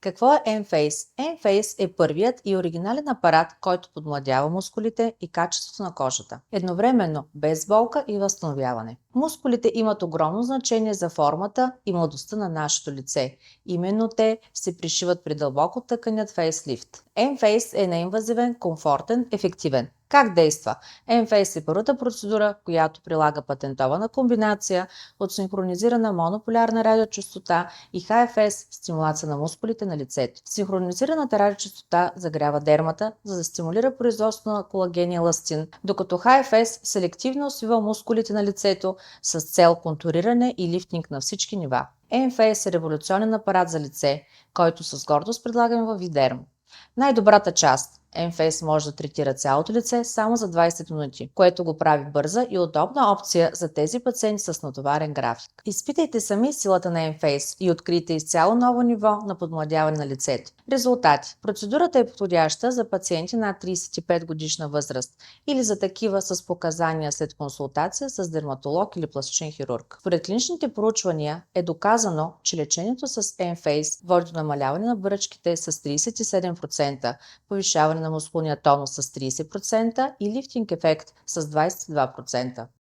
Какво е Enphase? Enphase е първият и оригинален апарат, който подмладява мускулите и качеството на кожата, едновременно без болка и възстановяване. Мускулите имат огромно значение за формата и младостта на нашето лице. Именно те се пришиват при дълбоко тъканят фейслифт. Enphase е неинвазивен, комфортен, ефективен. Как действа? Enphase е първата процедура, която прилага патентована комбинация от синхронизирана монополярна радиочестота и HFS стимулация на мускулите на лицето. Синхронизираната радиочестота загрява дермата, за да стимулира производството на колаген и еластин, докато HFS селективно свива мускулите на лицето с цел контуриране и лифтинг на всички нива. Enphase е революционен апарат за лице, който с гордост предлагаме във Видерм. Най-добрата част – Enphase може да третира цялото лице само за 20 минути, което го прави бърза и удобна опция за тези пациенти с натоварен график. Изпитайте сами силата на Enphase и открийте изцяло ново ниво на подмладяване на лицето. Резултати. Процедурата е подходяща за пациенти над 35 годишна възраст или за такива с показания след консултация с дерматолог или пластичен хирург. Според клиничните проучвания е доказано, че лечението с Enphase води до намаляване на бръчките с 37%, повишаване на мускулния тонус с 30% и лифтинг ефект с 22%.